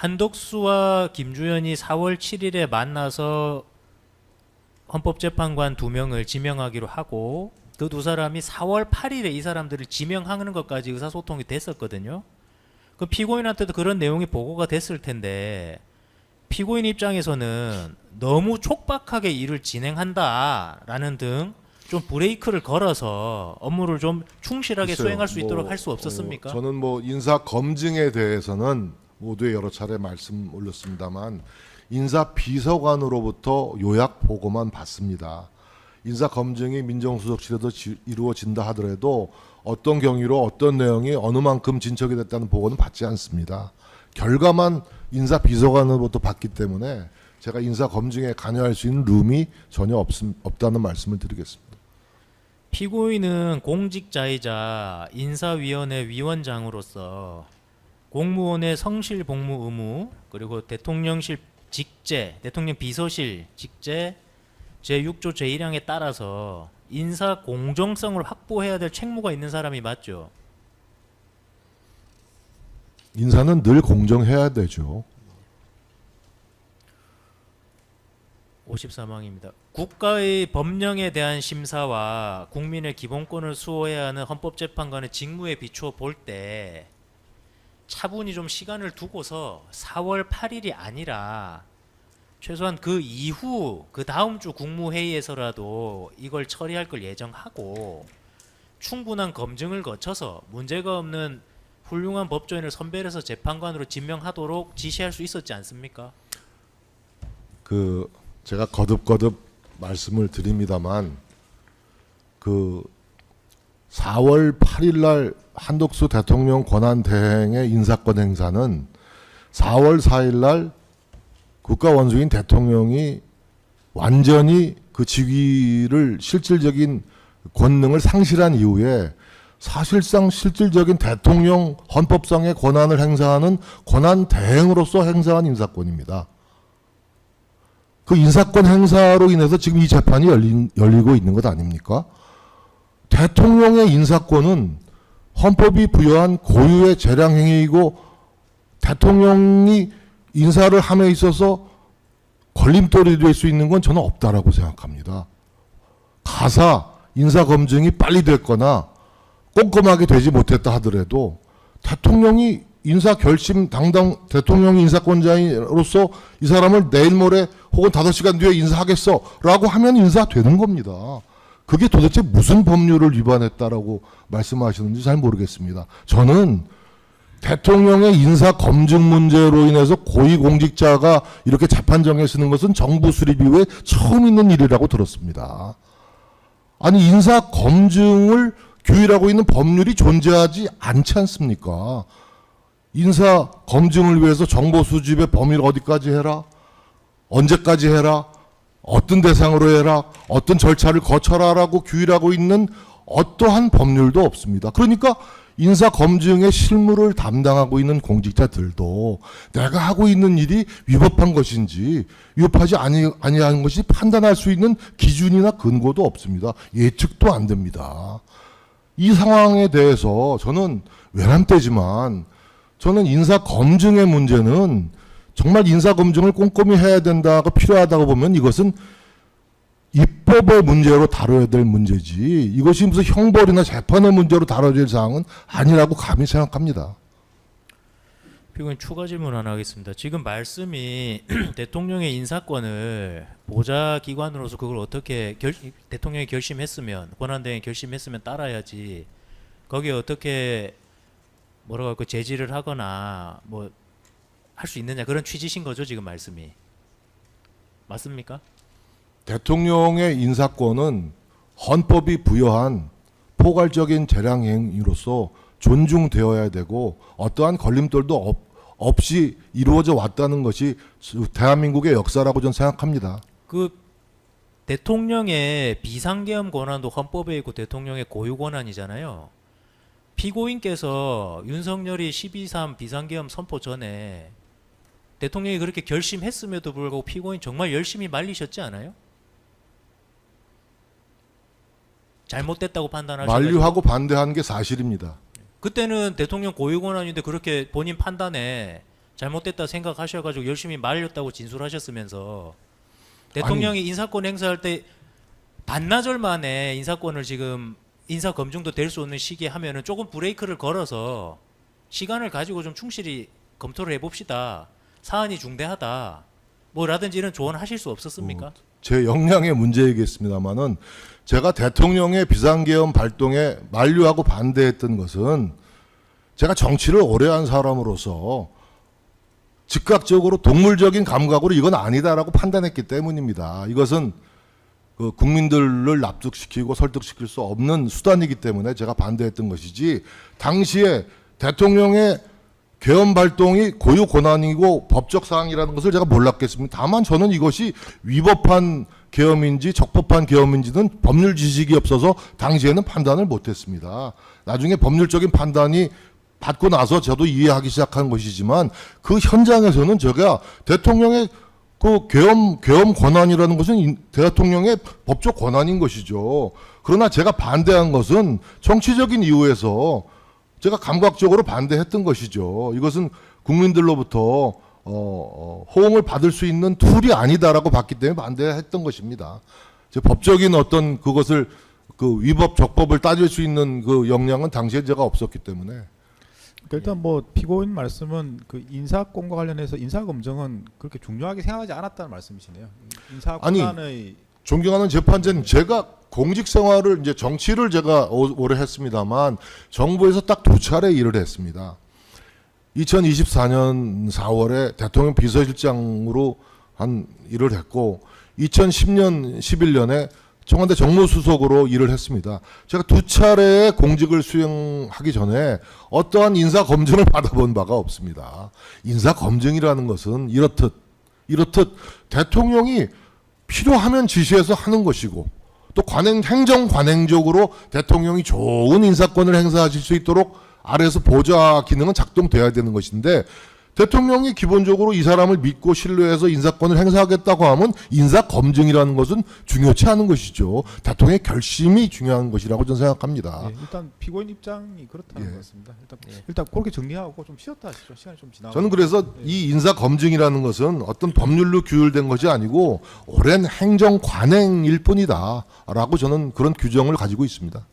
한덕수와 김주현이 4월 7일에 만나서 헌법재판관 2명을 지명하기로 하고 그 두 사람이 4월 8일에 이 사람들을 지명하는 것까지 의사소통이 됐었거든요. 그 피고인한테도 그런 내용이 보고가 됐을 텐데 피고인 입장에서는 너무 촉박하게 일을 진행한다라는 등 좀 브레이크를 걸어서 업무를 좀 충실하게 글쎄요, 수행할 수 있도록 할 수 없었습니까? 저는 인사 검증에 대해서는 모두에 여러 차례 말씀 올렸습니다만 인사 비서관으로부터 요약 보고만 받습니다. 인사 검증이 민정수석실에서 이루어진다 하더라도 어떤 경위로 어떤 내용이 어느 만큼 진척이 됐다는 보고는 받지 않습니다. 결과만 인사 비서관으로부터 받기 때문에 제가 인사 검증에 관여할 수 있는 룸이 전혀 없다는 말씀을 드리겠습니다. 피고인은 공직자이자 인사위원회 위원장으로서 공무원의 성실 복무 의무 그리고 대통령실 직제, 대통령 비서실 직제 제6조 제1항에 따라서 인사 공정성을 확보해야 될 책무가 있는 사람이 맞죠? 인사는 늘 공정해야 되죠. 54망입니다. 국가의 법령에 대한 심사와 국민의 기본권을 수호해야 하는 헌법재판관의 직무에 비추어 볼 때 차분히 좀 시간을 두고서 4월 8일이 아니라 최소한 그 이후 그 다음 주 국무회의에서라도 이걸 처리할 걸 예정하고 충분한 검증을 거쳐서 문제가 없는 훌륭한 법조인을 선별해서 재판관으로 지명하도록 지시할 수 있었지 않습니까? 제가 거듭 말씀을 드립니다만 4월 8일 날 한덕수 대통령 권한 대행의 인사권 행사는 4월 4일 날 국가원수인 대통령이 완전히 그 직위를 실질적인 권능을 상실한 이후에 사실상 실질적인 대통령 헌법상의 권한을 행사하는 권한 대행으로서 행사한 인사권입니다. 그 인사권 행사로 인해서 지금 이 재판이 열리고 있는 것 아닙니까? 대통령의 인사권은 헌법이 부여한 고유의 재량행위이고 대통령이 인사를 함에 있어서 걸림돌이 될 수 있는 건 저는 없다라고 생각합니다. 가사 인사검증이 빨리 됐거나 꼼꼼하게 되지 못했다 하더라도 대통령이 인사결심 당당 대통령이 인사권자로서 이 사람을 내일 모레 혹은 5시간 뒤에 인사하겠어 라고 하면 인사되는 겁니다. 그게 도대체 무슨 법률을 위반했다라고 말씀하시는지 잘 모르겠습니다. 저는 대통령의 인사 검증 문제로 인해서 고위공직자가 이렇게 재판정에 서는 것은 정부 수립 이후에 처음 있는 일이라고 들었습니다. 아니 인사 검증을 규율하고 있는 법률이 존재하지 않지 않습니까? 인사 검증을 위해서 정보 수집의 범위를 어디까지 해라? 언제까지 해라? 어떤 대상으로 해라? 어떤 절차를 거쳐라라고 규율하고 있는 어떠한 법률도 없습니다. 그러니까 인사 검증의 실무를 담당하고 있는 공직자들도 내가 하고 있는 일이 위법한 것인지 위법하지 아니한 것이 판단할 수 있는 기준이나 근거도 없습니다. 예측도 안 됩니다. 이 상황에 대해서 저는 외람되지만 저는 인사 검증의 문제는 정말 인사 검증을 꼼꼼히 해야 된다고 필요하다고 보면 이것은 입법의 문제로 다뤄야 될 문제지 이것이 무슨 형벌이나 재판의 문제로 다뤄야 될 사항은 아니라고 감히 생각합니다. 피고인 추가 질문 하나 하겠습니다. 지금 말씀이 대통령의 인사권을 보좌기관으로서 그걸 어떻게 대통령이 결심했으면 권한대행이 결심했으면 따라야지 거기에 어떻게 뭐라고 할까 제지를 하거나 뭐 할 수 있느냐 그런 취지신 거죠 지금 말씀이 맞습니까? 대통령의 인사권은 헌법이 부여한 포괄적인 재량행위로서 존중되어야 되고 어떠한 걸림돌도 없이 이루어져 왔다는 것이 대한민국의 역사라고 저는 생각합니다. 그 대통령의 비상계엄 권한도 헌법에 있고 대통령의 고유 권한이잖아요. 피고인께서 윤석열이 12.3 비상계엄 선포 전에 대통령이 그렇게 결심했음에도 불구하고 피고인 정말 열심히 말리셨지 않아요? 잘못됐다고 판단하시고 만류하고 반대한 게 사실입니다. 그때는 대통령 고유 권한인데 그렇게 본인 판단에 잘못됐다 생각하셔가지고 열심히 말렸다고 진술하셨으면서 대통령이 인사권 행사할 때 반나절 만에 인사권을 지금 인사 검증도 될 수 없는 시기에 하면은 조금 브레이크를 걸어서 시간을 가지고 좀 충실히 검토를 해봅시다. 사안이 중대하다. 뭐라든지 이런 조언하실 수 없었습니까? 제 역량의 문제이겠습니다만은 제가 대통령의 비상계엄 발동에 만류하고 반대했던 것은 제가 정치를 오래 한 사람으로서 즉각적으로 동물적인 감각으로 이건 아니다라고 판단했기 때문입니다. 이것은 그 국민들을 납득시키고 설득시킬 수 없는 수단이기 때문에 제가 반대했던 것이지, 당시에 대통령의 계엄 발동이 고유 권한이고 법적 사항이라는 것을 제가 몰랐겠습니다. 다만 저는 이것이 위법한 계엄인지 적법한 계엄인지는 법률 지식이 없어서 당시에는 판단을 못했습니다. 나중에 법률적인 판단이 받고 나서 저도 이해하기 시작한 것이지만, 그 현장에서는 제가 대통령의 그 계엄 권한이라는 것은 대통령의 법적 권한인 것이죠. 그러나 제가 반대한 것은 정치적인 이유에서 제가 감각적으로 반대했던 것이죠. 이것은 국민들로부터 호응을 받을 수 있는 툴이 아니다라고 봤기 때문에 반대했던 것입니다. 법적인 어떤 그것을 그 위법 적법을 따질 수 있는 그 역량은 당시에 제가 없었기 때문에. 일단 뭐 피고인 말씀은 그 인사권과 관련해서 인사 검증은 그렇게 중요하게 생각하지 않았다는 말씀이시네요. 인사 권한의 존경하는 재판장님, 제가 공직 생활을 이제 정치를 제가 오래 했습니다만 정부에서 딱 두 차례 일을 했습니다. 2024년 4월에 대통령 비서실장으로 한 일을 했고 2010년 11년에 청와대 정무수석으로 일을 했습니다. 제가 두 차례의 공직을 수행하기 전에 어떠한 인사 검증을 받아본 바가 없습니다. 인사 검증이라는 것은 이렇듯 대통령이 필요하면 지시해서 하는 것이고, 또 행정 관행적으로 대통령이 좋은 인사권을 행사하실 수 있도록 아래에서 보좌 기능은 작동돼야 되는 것인데, 대통령이 기본적으로 이 사람을 믿고 신뢰해서 인사권을 행사하겠다고 하면 인사 검증이라는 것은 중요치 않은 것이죠. 대통령의 결심이 중요한 것이라고 저는 생각합니다. 예, 일단 피고인 입장이 그렇다는 예. 것 같습니다. 일단 그렇게 정리하고 좀 쉬었다 하시죠. 시간이 좀 지나고. 저는 그래서 이 인사 검증이라는 것은 어떤 법률로 규율된 것이 아니고 오랜 행정 관행일 뿐이다라고 저는 그런 규정을 가지고 있습니다.